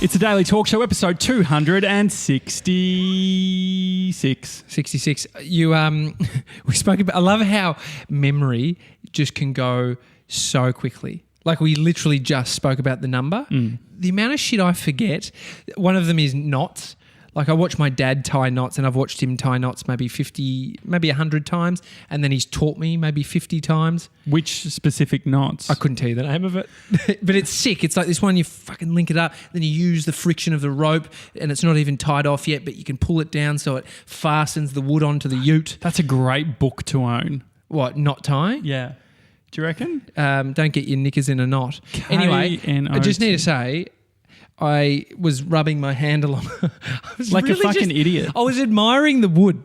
It's a Daily Talk Show, episode 266. 66. We spoke about. I love how memory just can go so quickly. Like we literally just spoke about the number. The amount of shit I forget. One of them is knots. Like I watch my dad tie knots, and I've watched him tie knots maybe 50, maybe 100 times, and then he's taught me maybe 50 times. Which specific knots? I couldn't tell you the name of it, but it's sick. It's like this one, you fucking link it up, then you use the friction of the rope, and it's not even tied off yet, but you can pull it down so it fastens the wood onto the ute. That's a great book to own. What, knot tying? Yeah. Do you reckon? Don't get your knickers in a knot. Anyway, I just need to say, I was rubbing my hand along. Like really a fucking idiot. I was admiring the wood.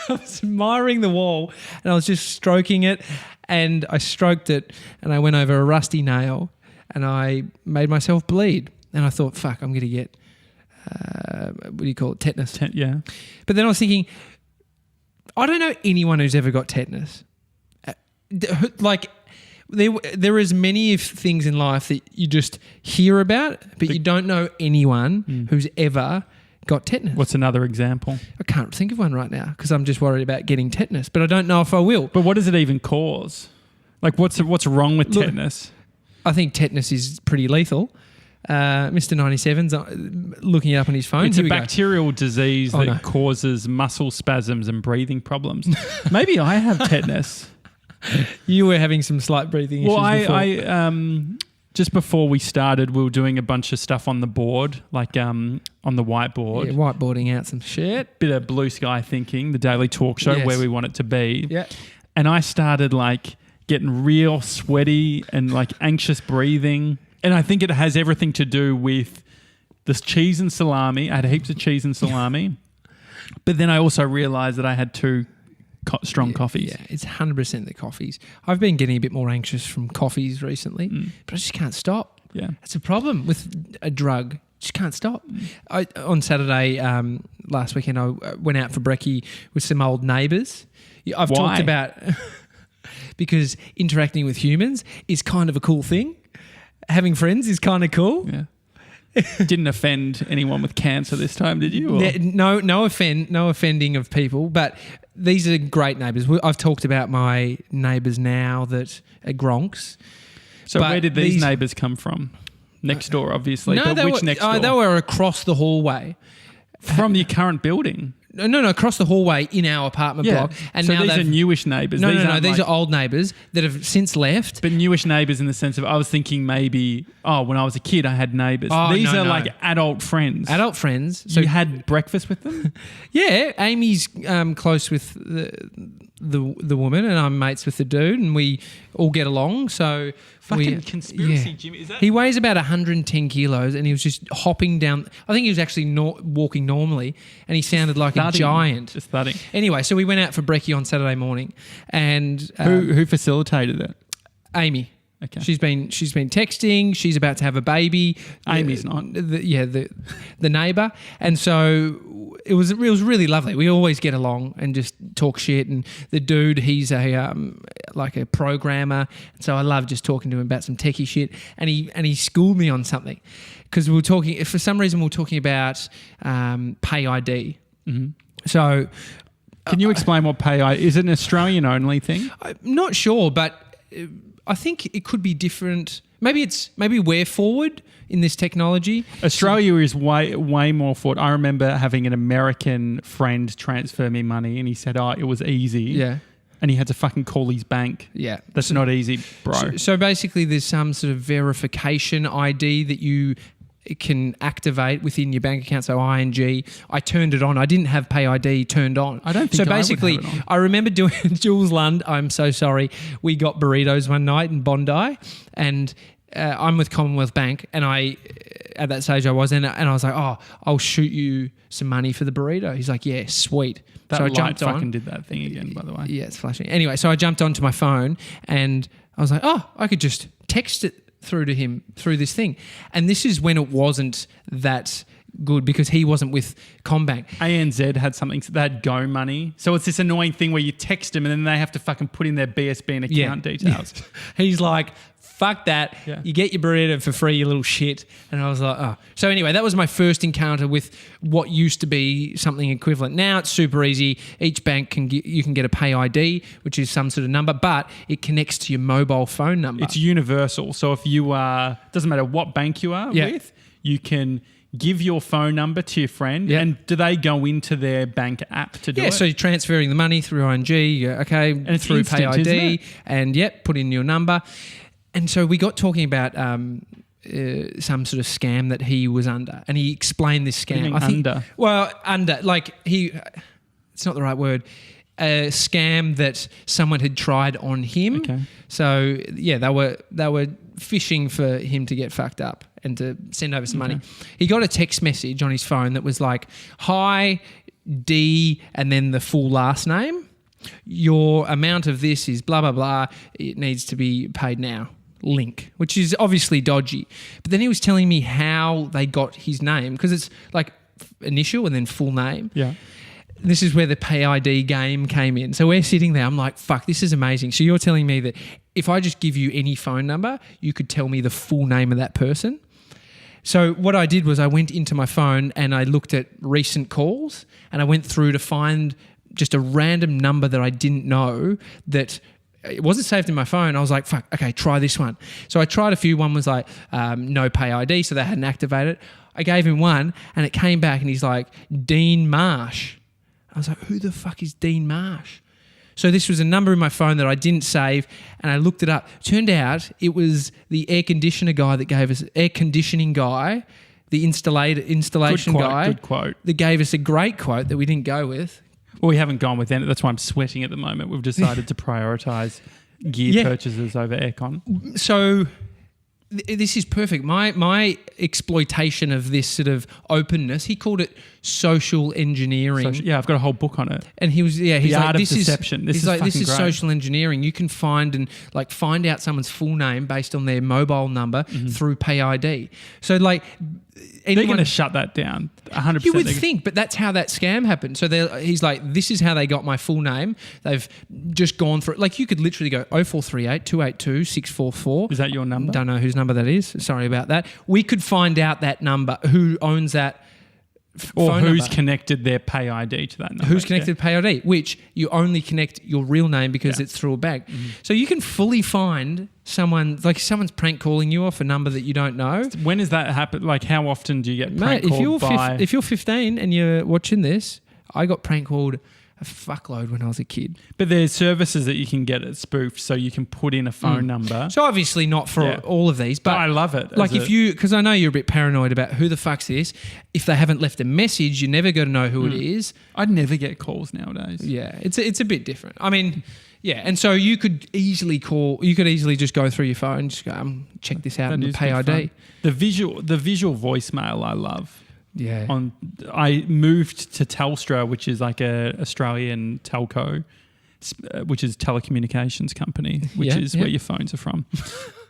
I was admiring the wall, and I was just stroking it, and I stroked it, and I went over a rusty nail, and I made myself bleed. And I thought, fuck, I'm going to get, what do you call it, tetanus. Yeah. But then I was thinking, I don't know anyone who's ever got tetanus. Like, there is many things in life that you just hear about, but you don't know anyone who's ever got tetanus. What's another example? I can't think of one right now because I'm just worried about getting tetanus, but I don't know if I will. But what does it even cause? Like what's wrong with tetanus? I think tetanus is pretty lethal. Mr. 97's looking it up on his phone. It's a bacterial disease that causes muscle spasms and breathing problems. Maybe I have tetanus. You were having some slight breathing issues before. I just before we started, we were doing a bunch of stuff on the board, like on the whiteboard. Yeah, whiteboarding out some shit. Bit of blue sky thinking, the Daily Talk Show, where we want it to be. Yeah. And I started like getting real sweaty and like anxious breathing. And I think it has everything to do with this cheese and salami. I had heaps of cheese and salami. But then I also realised that I had two strong coffees. Yeah, it's 100% the coffees. I've been getting a bit more anxious from coffees recently, but I just can't stop. Yeah. That's a problem with a drug. Just can't stop. On Saturday last weekend, I went out for brekkie with some old neighbours. I've talked about because interacting with humans is kind of a cool thing. Having friends is kind of cool. Yeah. Didn't offend anyone with cancer this time, did you? No offending of people, but these are great neighbours. I've talked about my neighbours now that are Gronks. So where did these neighbours come from? Next door, obviously. No, but which next door? They were across the hallway. From your current building? No, across the hallway in our apartment block. And so now these are newish neighbours. No, these are old neighbours that have since left. But newish neighbours in the sense of, I was thinking maybe, when I was a kid, I had neighbours. These are like adult friends. Adult friends. So you had breakfast with them? Yeah, Amy's close with the woman, and I'm mates with the dude, and we all get along. So fucking conspiracy, Jimmy. Is that? He weighs about 110 kilos, and he was just hopping down. I think he was actually walking normally, and he sounded like a giant. Just thudding. Anyway, so we went out for brekkie on Saturday morning, and who facilitated it? Amy. Okay. She's been texting. She's about to have a baby. Amy's not. The neighbour, and so it was really lovely. We always get along and just talk shit. And the dude, he's a like a programmer, and so I love just talking to him about some techie shit. And he schooled me on something because we were talking. For some reason, we were talking about PayID. Mm-hmm. So, can you explain what PayID is? It an Australian only thing? I'm not sure, but I think it could be different. Maybe we're forward in this technology. Australia is way more forward. I remember having an American friend transfer me money, and he said, it was easy. Yeah. And he had to fucking call his bank. Yeah. That's not easy, bro. So basically there's some sort of verification ID that you can activate within your bank account. So ING, I turned it on. I didn't have PayID turned on. I don't think so. Basically, I remember doing Jules Lund. I'm so sorry. We got burritos one night in Bondi, and I'm with Commonwealth Bank, and at that stage I was in it, and I was like, I'll shoot you some money for the burrito. He's like, yeah, sweet. That so I light jumped fucking on. did that thing again, by the way. Yeah, it's flashing. Anyway, so I jumped onto my phone, and I was like, I could just text it through to him through this thing. And this is when it wasn't that good because he wasn't with Combank. ANZ had something, they had Go Money. So it's this annoying thing where you text them and then they have to fucking put in their BSB and account details. He's like, fuck that. Yeah. You get your burrito for free, you little shit. And I was like, oh. So anyway, that was my first encounter with what used to be something equivalent. Now it's super easy. Each bank you can get a PayID, which is some sort of number, but it connects to your mobile phone number. It's universal. So if you are, doesn't matter what bank you are with, you can give your phone number to your friend, and do they go into their bank app to do it? Yeah, so you're transferring the money through ING, and it's through instant, PayID, and put in your number. And so we got talking about some sort of scam that he was under, and he explained this scam. It's not the right word. A scam that someone had tried on him. Okay. So they were fishing for him to get fucked up and to send over some money. He got a text message on his phone that was like, "Hi, D," and then the full last name. "Your amount of this is blah, blah, blah. It needs to be paid now. Link," which is obviously dodgy. But then he was telling me how they got his name, because it's like initial and then full name. Yeah. This is where the PayID game came in. So we're sitting there. I'm like, fuck, this is amazing. So you're telling me that if I just give you any phone number, you could tell me the full name of that person? So what I did was I went into my phone and I looked at recent calls, and I went through to find just a random number that I didn't know that it wasn't saved in my phone. I was like, fuck, okay, try this one. So I tried a few. One was like no PayID, so they hadn't activated. I gave him one and it came back and he's like, Dean Marsh. I was like, who the fuck is Dean Marsh? So this was a number in my phone that I didn't save, and I looked it up. Turned out it was the air conditioning guy, the installation guy. Good quote. That gave us a great quote that we didn't go with. Well, we haven't gone with any. That's why I'm sweating at the moment. We've decided to prioritise gear purchases over aircon. So this is perfect. My exploitation of this sort of openness, he called it social engineering. I've got a whole book on it. And he was, he's the like, art of deception. This is great. Social engineering. You can find out someone's full name based on their mobile number through PayID. So they're going to shut that down. 100%. You would think, but that's how that scam happened. So he's like, this is how they got my full name. They've just gone through, you could literally go 0438 282 644. Is that your number? Don't know whose number that is. Sorry about that. We could find out that number, who owns that or phone who's number. Connected their PayID to that number. Who's connected PayID, which you only connect your real name because it's through a bank. So you can fully find someone's prank calling you off a number that you don't know. When does that happen? How often do you get prank called by... If you're 15 and you're watching this, I got prank called a fuckload when I was a kid. But there's services that you can get at Spoof, so you can put in a phone number. So obviously not for all of these, but I love it. Because I know you're a bit paranoid about who the fuck's this. If they haven't left a message, you're never going to know who it is. I'd never get calls nowadays. Yeah, it's a bit different. I mean, and so you could easily just go through your phone, just go, check this out and PayID. The visual voicemail I love. Yeah. I moved to Telstra, which is like a Australian telco, which is telecommunications company, which is where your phones are from.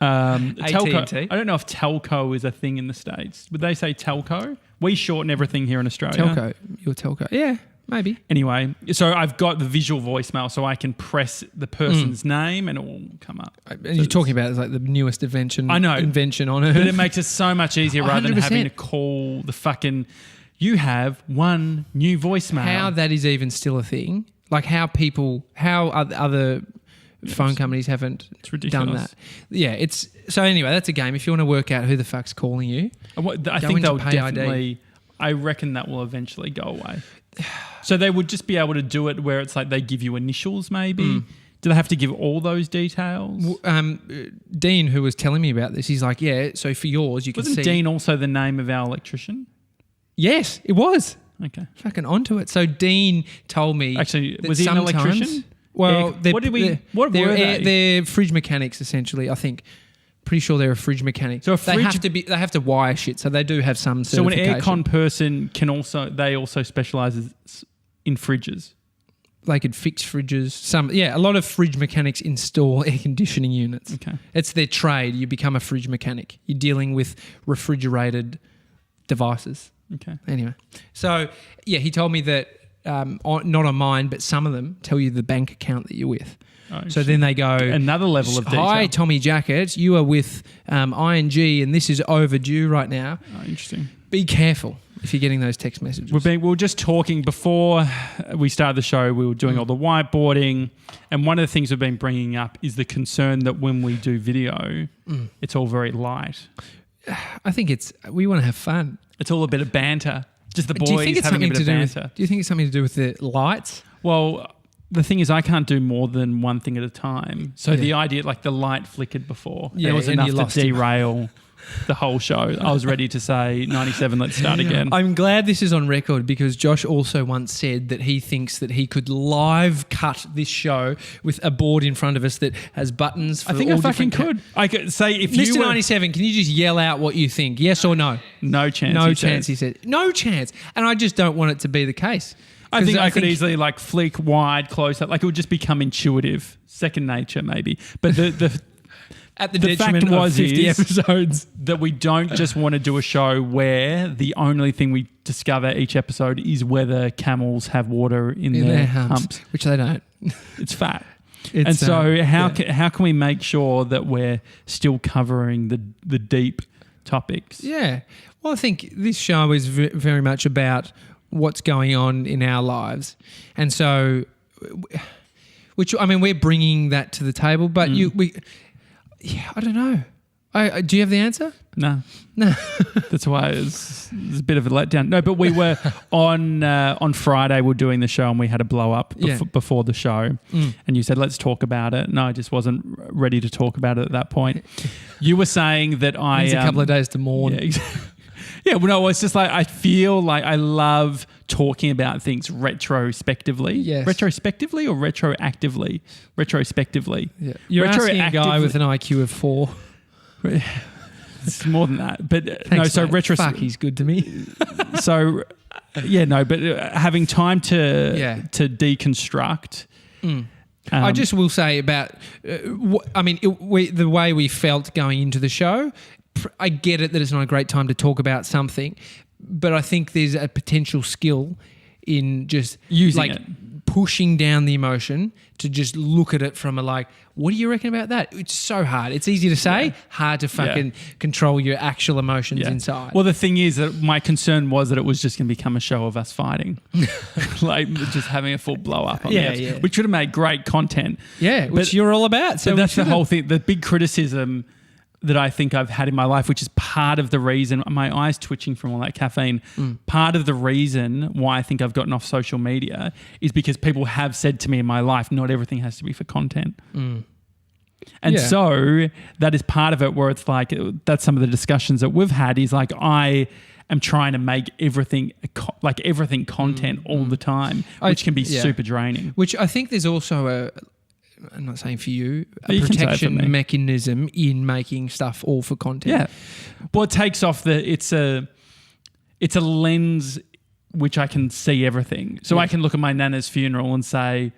Telco. I don't know if telco is a thing in the States. Would they say telco? We shorten everything here in Australia. Telco. Your telco. Yeah. Maybe. Anyway, so I've got the visual voicemail, so I can press the person's name and it will come up. And you're talking about the newest invention. I know. Invention on Earth. But it makes it so much easier rather than 100%. having to call the fucking... You have one new voicemail. How that is even still a thing. How other phone companies haven't done that. Yeah, so anyway, that's a game. If you want to work out who the fuck's calling you, I think they'll definitely... I reckon that will eventually go away. So they would just be able to do it where it's they give you initials maybe. Do they have to give all those details? Dean, who was telling me about this, he's like, so for yours you can see... Wasn't Dean also the name of our electrician? Yes, it was. Okay. Fucking onto it. So Dean told me... Actually, was he an electrician? Well, what were they? They're fridge mechanics essentially, I think. Pretty sure they're a fridge mechanic. So they have to wire shit. So they do have some certification. So an aircon person they also specialise in fridges. They could fix fridges. A lot of fridge mechanics install air conditioning units. Okay. It's their trade. You become a fridge mechanic. You're dealing with refrigerated devices. Okay. Anyway. So, he told me that not on mine, but some of them tell you the bank account that you're with. Oh, so then they go, another level of detail. Hi, Tommy Jackett, you are with ING and this is overdue right now. Oh, interesting. Be careful if you're getting those text messages. We were just talking before we started the show. We were doing all the whiteboarding, and one of the things we've been bringing up is the concern that when we do video, it's all very light. I think we want to have fun. It's all a bit of banter. Just the boys do you think it's having a something bit to of do banter. do you think it's something to do with the lights? Well, the thing is, I can't do more than one thing at a time. So the idea, like the light flickered before, it was enough to derail the whole show. I was ready to say 97, let's start again. I'm glad this is on record because Josh also once said that he thinks that he could live cut this show with a board in front of us that has buttons for I think all I fucking different could. I could say if Mr. you were... 97, can you just yell out what you think? Yes or no? No chance. No chance, he said. No chance. And I just don't want it to be the case. I think I could easily like flick wide, close up. Like it would just become intuitive, second nature maybe. But the at the fact detriment of 50 is episodes. that we don't just want to do a show where the only thing we discover each episode is whether camels have water in their humps. Which they don't. It's fat. And so how can we make sure that we're still covering the deep topics? Yeah. Well, I think this show is very much about what's going on in our lives. And so, which, I mean, we're bringing that to the table, but I don't know. Do you have the answer? No. That's why it's a bit of a letdown. No, but we were on Friday, we're doing the show and we had a blow up before the show. And you said, let's talk about it. No, I just wasn't ready to talk about it at that point. You were saying that It's a couple of days to mourn. Yeah, exactly. Yeah, well, no, it's just like I feel like I love talking about things retrospectively. Yes. Retrospectively or retroactively? Retrospectively. Yeah. You're asking a guy with an IQ of 4. It's more than that. But Thanks, so Fuck, he's good to me. So, but having time to deconstruct. I just will say about, the way we felt going into the show, I get it that it's not a great time to talk about something, but I think there's a potential skill in just using it, pushing down the emotion to just look at it from what do you reckon about that? It's so hard. It's easy to say, hard to fucking control your actual emotions inside. Well, the thing is that my concern was that it was just going to become a show of us fighting, like just having a full blow up on which would have made great content. Yeah, which you're all about. So that's the whole thing. The big criticism that I think I've had in my life, which is part of the reason, my eyes twitching from all that caffeine, part of the reason why I think I've gotten off social media is because people have said to me in my life, not everything has to be for content. And so that is part of it where it's like, that's some of the discussions that we've had is like, I am trying to make everything content all the time, which can be super draining. Which I think there's also I'm not saying for you, a protection mechanism in making stuff all for content. Yeah. Well, it takes off it's a lens which I can see everything. So I can look at my nana's funeral and say,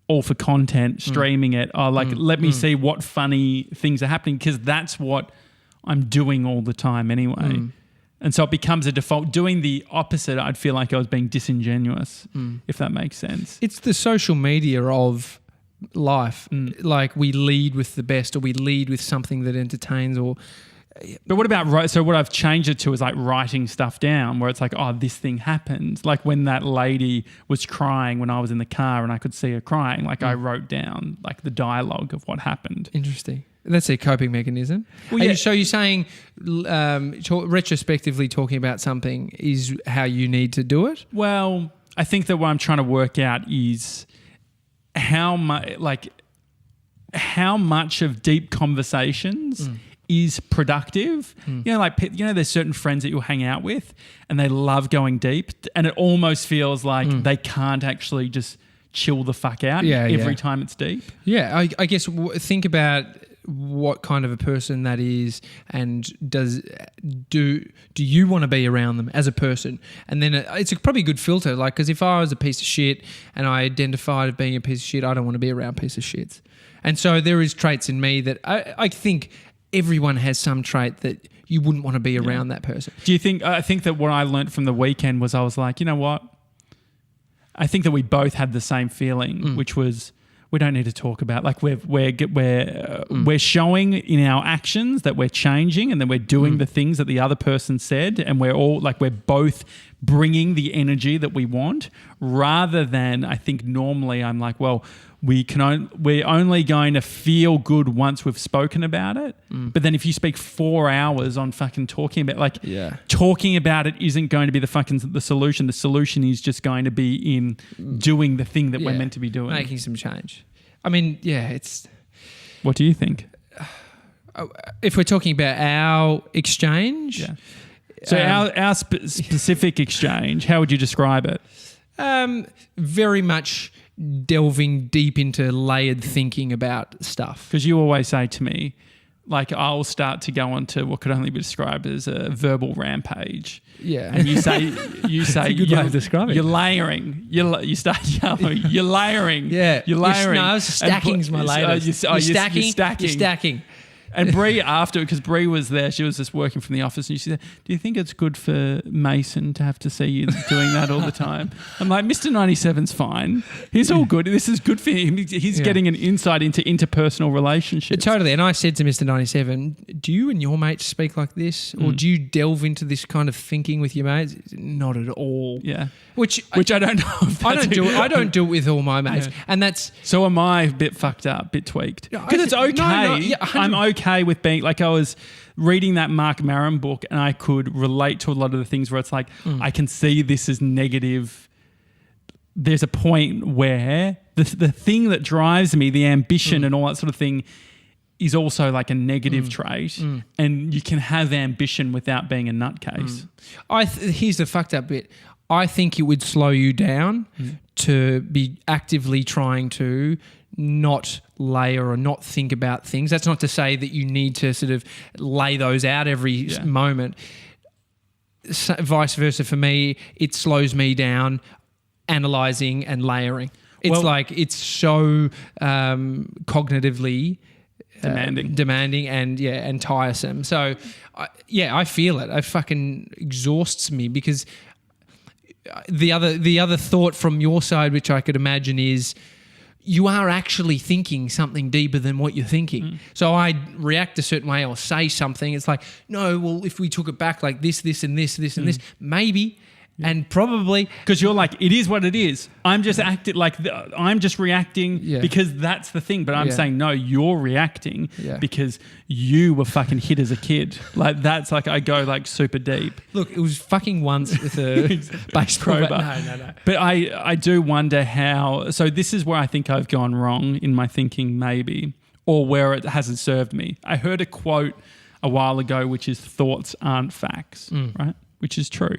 all for content, streaming it. Let me see what funny things are happening because that's what I'm doing all the time anyway. And so it becomes a default. Doing the opposite, I'd feel like I was being disingenuous, if that makes sense. It's the social media of life. Like we lead with the best or we lead with something that entertains or... But what about... So what I've changed it to is like writing stuff down where it's like, oh, this thing happened. Like when that lady was crying when I was in the car and I could see her crying, like I wrote down like the dialogue of what happened. Interesting. That's a coping mechanism. Well, so you're saying retrospectively talking about something is how you need to do it? Well, I think that what I'm trying to work out is how much of deep conversations is productive. There's certain friends that you'll hang out with and they love going deep and it almost feels like they can't actually just chill the fuck out every time it's deep. Yeah, I guess think about what kind of a person that is and do you want to be around them as a person? And then it's probably a good filter, like, because if I was a piece of shit and I identified as being a piece of shit, I don't want to be around piece of shits. And so there is traits in me that I think everyone has some trait that you wouldn't want to be around that person. Do you think, I think that what I learned from the weekend was I was like, you know what? I think that we both had the same feeling, which was we don't need to talk about, like we're showing in our actions that we're changing, and then we're doing the things that the other person said, and we're both bringing the energy that we want, rather than I think normally I'm like, well, we're only going to feel good once we've spoken about it. But then if you speak 4 hours on fucking talking about, talking about it isn't going to be the solution. The solution is just going to be in doing the thing that we're meant to be doing. Making some change. I mean, it's... What do you think? If we're talking about our exchange... Yeah. So our specific exchange, how would you describe it? Very much delving deep into layered thinking about stuff. Because you always say to me, like, I'll start to go on to what could only be described as a verbal rampage. Yeah. And you say It's a good way of describing it. You're layering. You start yelling. You're layering. Yeah. You're layering. No, stacking's my latest. You're stacking. And Bree after, because Bree was there, she was just working from the office, and she said, do you think it's good for Mason to have to see you doing that all the time? I'm like, Mr. 97's fine. He's all good. This is good for him. He's getting an insight into interpersonal relationships. Totally. And I said to Mr. 97, do you and your mates speak like this? Or do you delve into this kind of thinking with your mates? Not at all. Yeah. Which I don't know if I don't do it with all my mates. Yeah. And that's... So am I a bit fucked up, bit tweaked? Because it's okay. I'm okay with being... Like, I was reading that Mark Maron book, and I could relate to a lot of the things where it's like, I can see this as negative. There's a point where the thing that drives me, the ambition and all that sort of thing, is also like a negative trait. And you can have ambition without being a nutcase. Here's the fucked up bit. I think it would slow you down to be actively trying to not layer or not think about things. That's not to say that you need to sort of lay those out every moment. Vice versa for me, it slows me down analysing and layering. It's so cognitively demanding and tiresome. So I feel it. It fucking exhausts me because the other thought from your side, which I could imagine, is you are actually thinking something deeper than what you're thinking. So I react a certain way or say something. It's like, no, well, if we took it back like this, and this, and this, maybe. And probably because you're like, it is what it is. I'm just acting like I'm just reacting because that's the thing. But I'm saying no, you're reacting because you were fucking hit as a kid. Like that's like I go like super deep. Look, it was fucking once with a baseball bat. No. But I do wonder how. So this is where I think I've gone wrong in my thinking, maybe, or where it hasn't served me. I heard a quote a while ago, which is "thoughts aren't facts," right? Which is true.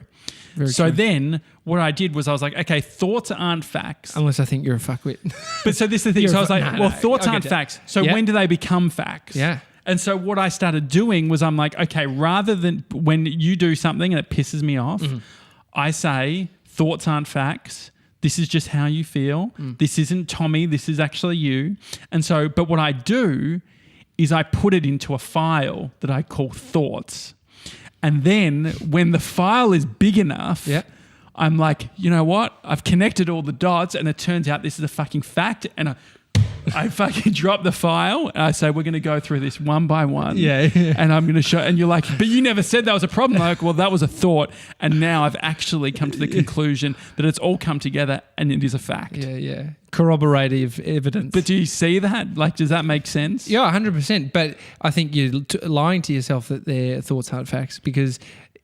Very true. Then what I did was I was like, okay, thoughts aren't facts. Unless I think you're a fuckwit. But so this is the thing. So I was like, thoughts aren't facts. So when do they become facts? Yeah. And so what I started doing was I'm like, okay, rather than when you do something and it pisses me off, I say thoughts aren't facts. This is just how you feel. This isn't Tommy. This is actually you. And so, but what I do is I put it into a file that I call thoughts. And then when the file is big enough, I'm like, you know what? I've connected all the dots and it turns out this is a fucking fact. And I fucking drop the file and I say, we're going to go through this one by one. And I'm going to show, and you're like, but you never said that was a problem. I'm like, well, that was a thought. And now I've actually come to the conclusion that it's all come together and it is a fact. Yeah. Corroborative evidence. But do you see that? Like, does that make sense? Yeah, 100%. But I think you're lying to yourself that their thoughts aren't facts because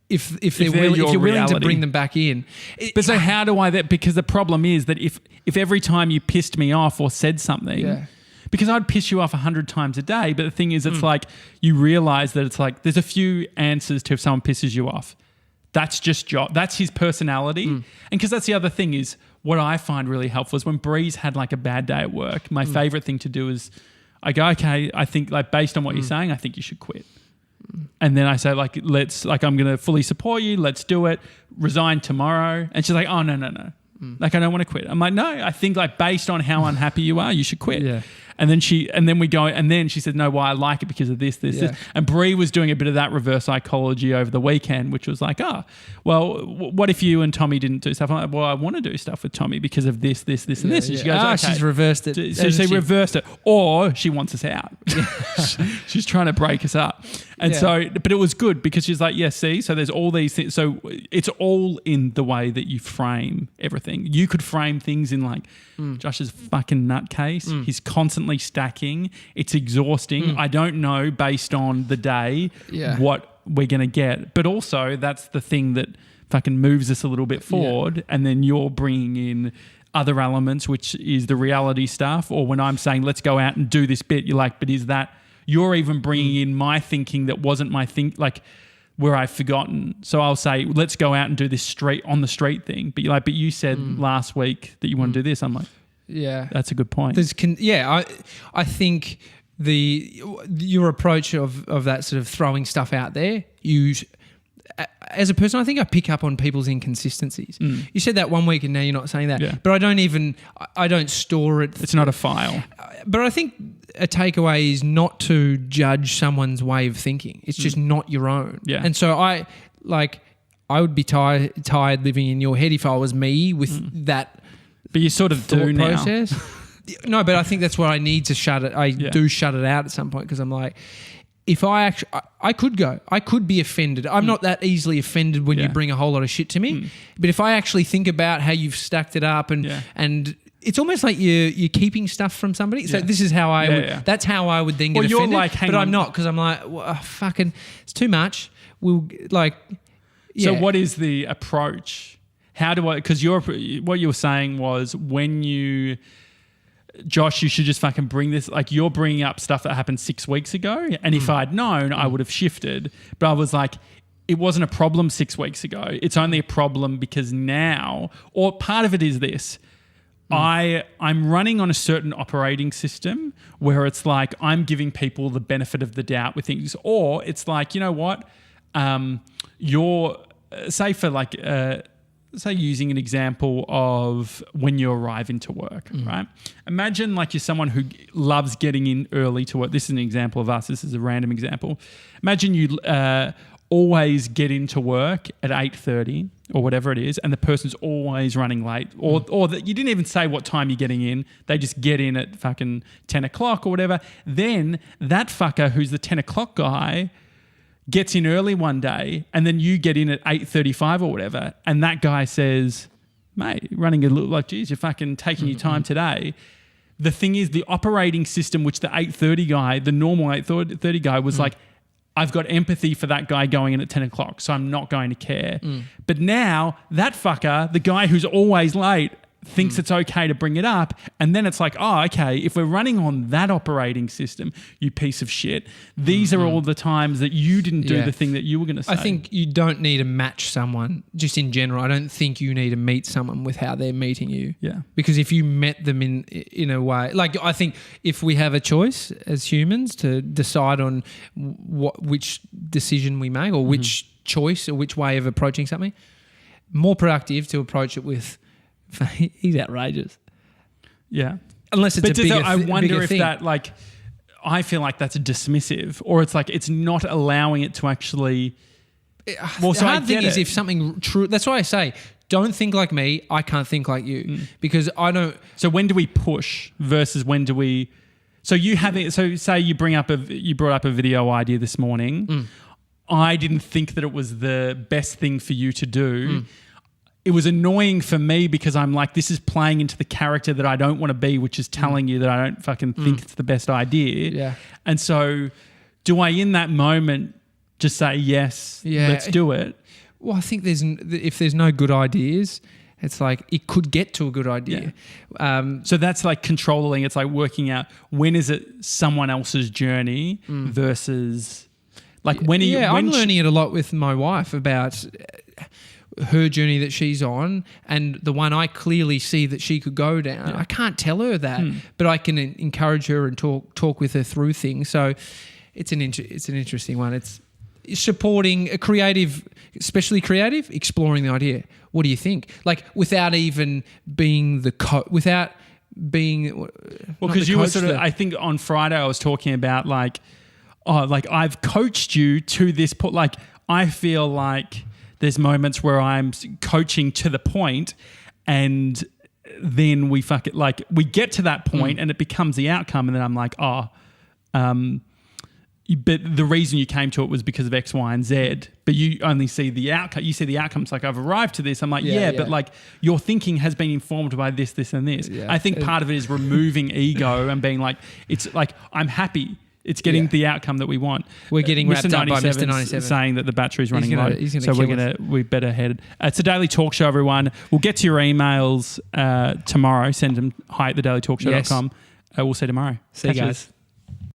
if you're willing to bring them back in. But so how do I that? Because the problem is that if every time you pissed me off or said something, because I'd piss you off 100 times a day, but the thing is, it's like you realise that it's like there's a few answers to if someone pisses you off. That's just that's his personality. And because that's the other thing is what I find really helpful is when Bree's had like a bad day at work, my favourite thing to do is I go, okay, I think like based on what you're saying, I think you should quit. And then I say like, I'm going to fully support you. Let's do it. Resign tomorrow. And she's like, oh, no. Like, I don't want to quit. I'm like, no, I think like based on how unhappy you are, you should quit. And then we go, and then she said, no, why I like it because of this. And Brie was doing a bit of that reverse psychology over the weekend, which was like, well, what if you and Tommy didn't do stuff? I'm like, well, I want to do stuff with Tommy because of this, and this. And she goes, okay. She's reversed it. So she reversed it. Or she wants us out. She's trying to break us up. And so, but it was good because she's like, see, so there's all these things. So it's all in the way that you frame everything. You could frame things in like, Josh's fucking nutcase. He's constantly stacking. It's exhausting. I don't know based on the day what we're going to get. But also that's the thing that fucking moves us a little bit forward. Yeah. And then you're bringing in other elements, which is the reality stuff. Or when I'm saying, let's go out and do this bit, you're like, but is that, you're even bringing in my thinking that wasn't my like where I've forgotten. So I'll say, let's go out and do this on the street thing. But you're like, but you said last week that you want to do this. I'm like, that's a good point. I think your approach of that sort of throwing stuff out there, as a person, I think I pick up on people's inconsistencies. You said that one week and now you're not saying that. Yeah. But I don't store it. It's not a file. But I think a takeaway is not to judge someone's way of thinking. It's just not your own. Yeah. And so I would be tired living in your head if I was me with that. But you sort of do process. Now. No, but I think that's where I need to shut it. I do shut it out at some point because I'm like, if I could be offended. I'm not that easily offended when you bring a whole lot of shit to me. But if I actually think about how you've stacked it up and it's almost like you're keeping stuff from somebody. So this is how I would. That's how I would then get offended. Like, but I'm not because I'm like, well, fucking, it's too much. We'll like. So what is the approach? How do I? Because what you were saying was when you. Josh, you should just fucking bring this. Like you're bringing up stuff that happened 6 weeks ago. And if I'd known, I would have shifted. But I was like, it wasn't a problem 6 weeks ago. It's only a problem because now, or part of it is this. I'm running on a certain operating system where it's like I'm giving people the benefit of the doubt with things. Or it's like, you know what? Say for like... say using an example of when you arrive into work, right? Imagine like you're someone who loves getting in early to work. This is an example of us. This is a random example. Imagine you always get into work at 8:30 or whatever it is, and the person's always running late, or that you didn't even say what time you're getting in. They just get in at fucking 10 o'clock or whatever. Then that fucker who's the 10 o'clock guy gets in early one day and then you get in at 8:35 or whatever and that guy says, mate, running a little like, geez, you're fucking taking your time today. The thing is the operating system, which the 8:30 guy, the normal 8:30 guy was like, I've got empathy for that guy going in at 10 o'clock, so I'm not going to care. But now that fucker, the guy who's always late, thinks it's okay to bring it up. And then it's like, oh, okay, if we're running on that operating system, you piece of shit, these are all the times that you didn't do the thing that you were going to say. I think you don't need to match someone just in general. I don't think you need to meet someone with how they're meeting you. Yeah. Because if you met them in a way, like I think if we have a choice as humans to decide on which decision we make or which choice or which way of approaching something, more productive to approach it with, he's outrageous. Yeah. Unless it's a bigger I wonder if thing. that like, I feel like that's dismissive or it's like, it's not allowing it to actually. Well, the hard thing is if something true, that's why I say, don't think like me. I can't think like you because I don't. So when do we push versus when do we, so you have it. So say you brought up a video idea this morning. I didn't think that it was the best thing for you to do. It was annoying for me because I'm like, this is playing into the character that I don't want to be, which is telling you that I don't fucking think it's the best idea. Yeah. And so do I in that moment just say, yes, let's do it? Well, I think if there's no good ideas, it's like it could get to a good idea. Yeah. So that's like controlling. It's like working out when is it someone else's journey versus like when are you... Yeah, I'm learning it a lot with my wife about her journey that she's on and the one I clearly see that she could go down. I can't tell her that, but I can encourage her and talk with her through things. So it's an interesting one. It's supporting a creative, especially creative, exploring the idea. What do you think? Like without even being without being Well, because you were sort of, I think on Friday I was talking about like, oh, like I've coached you to this point. Like I feel like there's moments where I'm coaching to the point and then we we get to that point and it becomes the outcome. And then I'm like, but the reason you came to it was because of X, Y, and Z. But you only see the outcome. You see the outcomes like I've arrived to this. I'm like, but like your thinking has been informed by this, this, and this. Yeah. I think part of it is removing ego and being like, it's like I'm happy. It's getting the outcome that we want. We're getting wrapped up by Mr. 97 saying that the battery's running low. So we better head. It's a Daily Talk Show, everyone. We'll get to your emails tomorrow. Send them hi@thedailytalkshow.com. We'll see you tomorrow. See you guys.